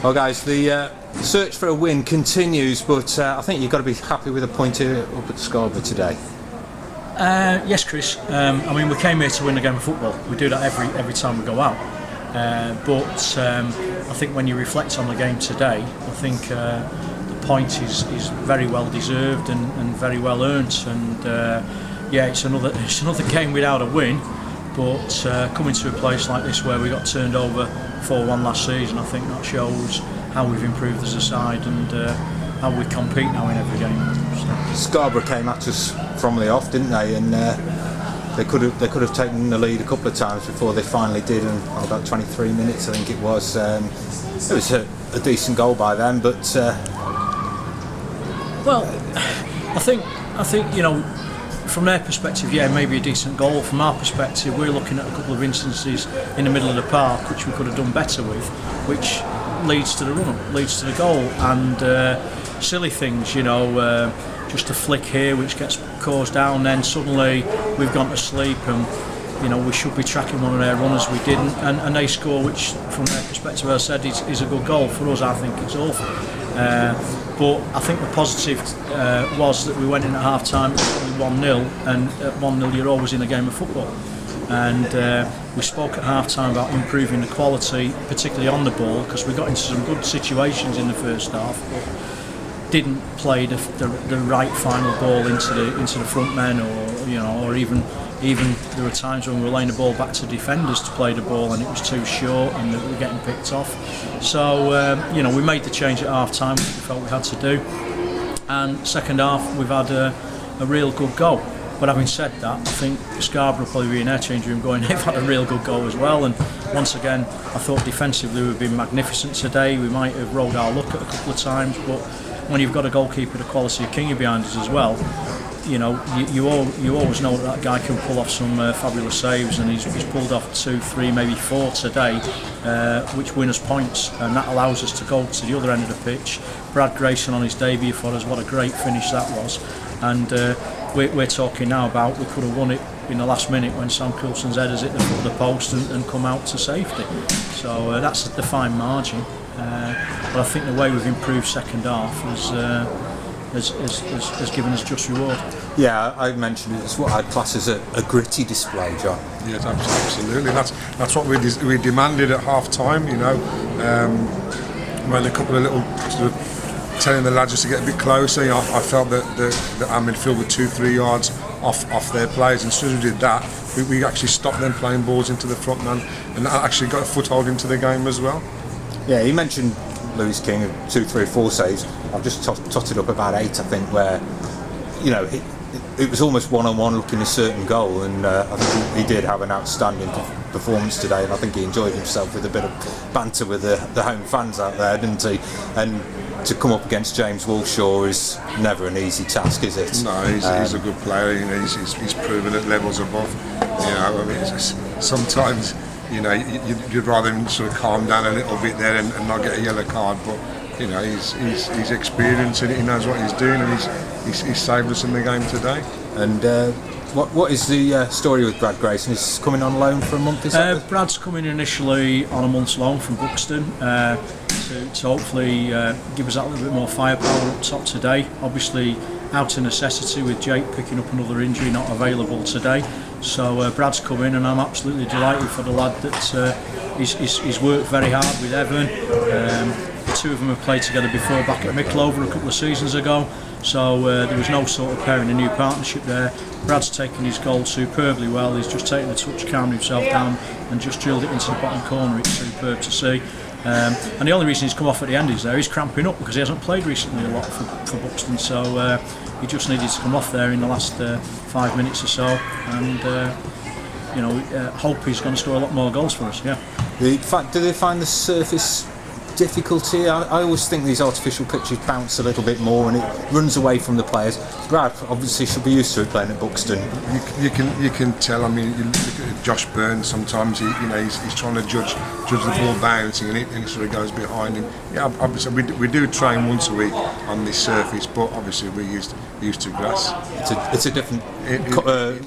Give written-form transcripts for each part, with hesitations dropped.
Well, guys, the search for a win continues, but I think you've got to be happy with a point here up at Scarborough today. Yes, Chris. I mean, we came here to win a game of football. We do that every time we go out. But I think when you reflect on the game today, I think the point is very well deserved and very well earned. And yeah, it's another game without a win. But coming to a place like this where we got turned over 4-1 last season, I think that shows how we've improved as a side and how we compete now in every game. So. Scarborough came at us from the off, didn't they? And they could have taken the lead a couple of times before they finally did. And about 23 minutes, I think it was. It was a decent goal by them, but well, I think from their perspective, yeah, maybe a decent goal. From our perspective, we're looking at a couple of instances in the middle of the park which we could have done better with, which leads to the run-up, leads to the goal, and silly things, just a flick here which gets caused down, then suddenly we've gone to sleep and we should be tracking one of their runners, we didn't, and they score, which from their perspective, as I said, is a good goal. For us, I think it's awful. But I think the positive was that we went in at half time, it's only 1-0, and at 1-0 you're always in a game of football. And we spoke at half time about improving the quality, particularly on the ball, because we got into some good situations in the first half, but didn't play the right final ball into the front men, or even there were times when we were laying the ball back to defenders to play the ball and it was too short and we were getting picked off. So we made the change at half time, which we felt we had to do, and second half we've had a real good goal. But having said that, I think Scarborough will probably be in their change room going, they've had a real good goal as well. And once again, I thought defensively we've been magnificent today. We might have rolled our luck at a couple of times, but when you've got a goalkeeper the quality of Kingy behind us as well, you always know that guy can pull off some fabulous saves, and he's pulled off 2, 3, maybe 4 today, which win us points, and that allows us to go to the other end of the pitch. Brad Grayson on his debut for us, what a great finish that was. And we're talking now about we could have won it in the last minute when Sam Coulson's headers hit the foot of the post and come out to safety. So that's a fine margin. But I think the way we've improved second half has given us just reward. Yeah, I mentioned it's what I'd class as a gritty display, John. Yes, absolutely. That's what we demanded at half time. When a couple of little sort of telling the lads just to get a bit closer. I felt that our midfield were 2-3 yards off their players, and as soon as we did that, we actually stopped them playing balls into the front man, and that actually got a foothold into the game as well. Yeah, he mentioned Lewis King, 2, 3, 4 saves. I've just totted up about 8, I think, where it was almost one-on-one looking a certain goal, and I think he did have an outstanding performance today, and I think he enjoyed himself with a bit of banter with the home fans out there, didn't he? And to come up against James Wolshaw is never an easy task, is it? No, he's a good player. He's proven at levels above. Sometimes you'd rather him sort of calm down a little bit there and not get a yellow card, but he's experienced and he knows what he's doing, and he's saved us in the game today. And what is the story with Brad Grayson? He's coming on loan for a month, is that? Brad's coming initially on a month's loan from Buxton to hopefully give us that little bit more firepower up top today. Obviously out of necessity with Jake picking up another injury, not available today. So Brad's come in, and I'm absolutely delighted for the lad that he's worked very hard with Evan. The two of them have played together before back at Micklover a couple of seasons ago, so there was no sort of pairing a new partnership there. Brad's taken his goal superbly well. He's just taken a touch, calmed himself down and just drilled it into the bottom corner. It's superb to see. And the only reason he's come off at the end is he's cramping up because he hasn't played recently a lot for Buxton, so he just needed to come off there in the last 5 minutes or so, and hope he's going to score a lot more goals for us. Yeah. Do they find the surface difficulty? I always think these artificial pitches bounce a little bit more and it runs away from the players. Brad obviously should be used to it playing at Buxton. You can tell. I mean, you look at Josh Burns. Sometimes he's trying to judge the ball bouncing and it sort of goes behind him. Yeah, obviously we do train once a week on this surface, but obviously we're used to grass. It's a different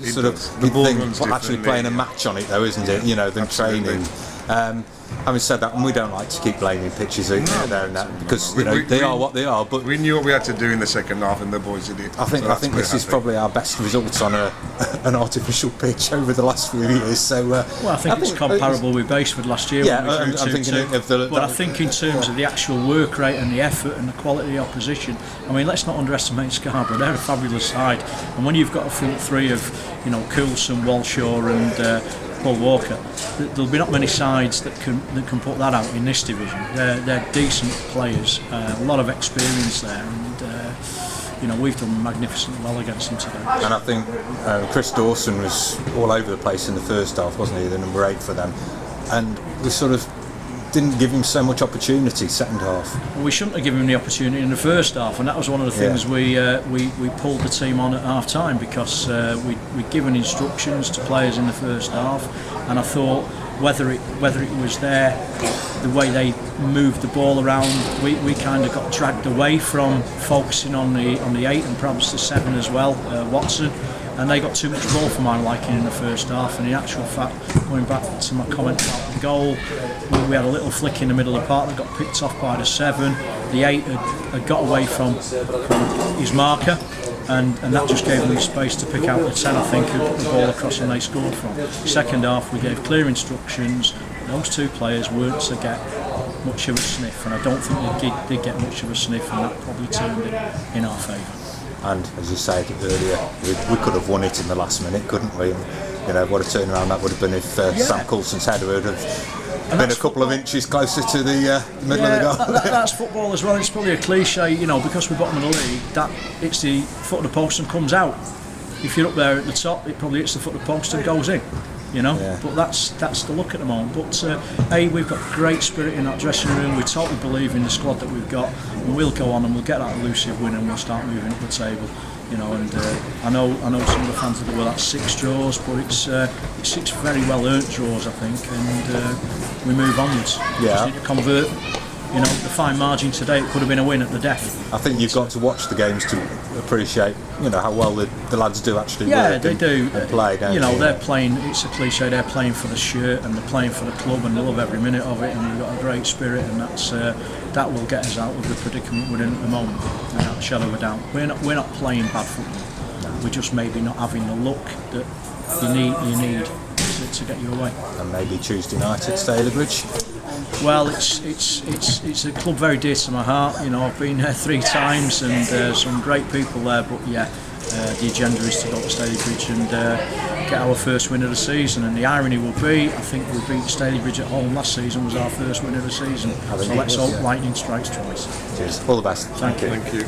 sort of the ball thing. runs Actually playing a match on it though, isn't it? Than Absolutely. training. Having said that, and we don't like to keep blaming pitches there and that, because they are what they are. But we knew what we had to do in the second half, and the boys did it. I think this is probably our best results on an artificial pitch over the last few years. So I think it's comparable with Baseford last year. Yeah, when we I'm thinking of but I think in terms of the actual work rate and the effort and the quality of opposition, I mean, let's not underestimate Scarborough. They're a fabulous side, and when you've got a front three of Coulson, Walshaw, and Paul Walker, there'll be not many sides that can put that out in this division. They're decent players, a lot of experience there, and we've done magnificently well against them today. And I think Chris Dawson was all over the place in the first half, wasn't he? The number 8 for them, and we sort of didn't give him so much opportunity second half. Well, we shouldn't have given him the opportunity in the first half, and that was one of the things we pulled the team on at half time, because we'd given instructions to players in the first half, and I thought whether it was the way they moved the ball around, we kind of got dragged away from focusing on the 8 and perhaps the 7 as well, Watson. And they got too much ball for my liking in the first half. And in actual fact, going back to my comment about the goal, we had a little flick in the middle of the park that got picked off by the 7. The 8 had got away from his marker, and that just gave them space to pick out the 10, I think, who put the ball across and they scored from. Second half, we gave clear instructions. Those 2 players weren't to get much of a sniff, and I don't think they did get much of a sniff, and that probably turned it in our favour. And as you said earlier, we could have won it in the last minute, couldn't we? And, what a turnaround that would have been if Sam Coulson's header would have been a couple of inches closer to the middle of the goal. That's football as well. It's probably a cliche, because we're bottom of the league, that it's the foot of the post and comes out. If you're up there at the top, it probably hits the foot of the post and goes in. But that's the look at the moment. But we've got great spirit in that dressing room. We totally believe in the squad that we've got, and we'll go on and we'll get that elusive win, and we'll start moving up the table. And I know some of the fans will go, well, that's 6 draws, but it's 6 very well earned draws, I think, and we move onwards. Just need to convert. The fine margin today, it could have been a win at the death. I think you've got to watch the games to appreciate, how well the lads do actually work. Yeah, they do. And play, they're playing, it's a cliche, they're playing for the shirt and they're playing for the club, and they love every minute of it, and we've got a great spirit, and that will get us out of the predicament we're in at the moment, without a shadow of a doubt. We're not playing bad football. We're just maybe not having the look that you need to get you away. And maybe Tuesday night at Stalybridge. Well, it's a club very dear to my heart. I've been there 3 times, and some great people there. But the agenda is to go to Stalybridge and get our first win of the season. And the irony will be, I think we beat Stalybridge at home last season, was our first win of the season. So let's hope lightning strikes twice. Cheers. All the best. Thank you.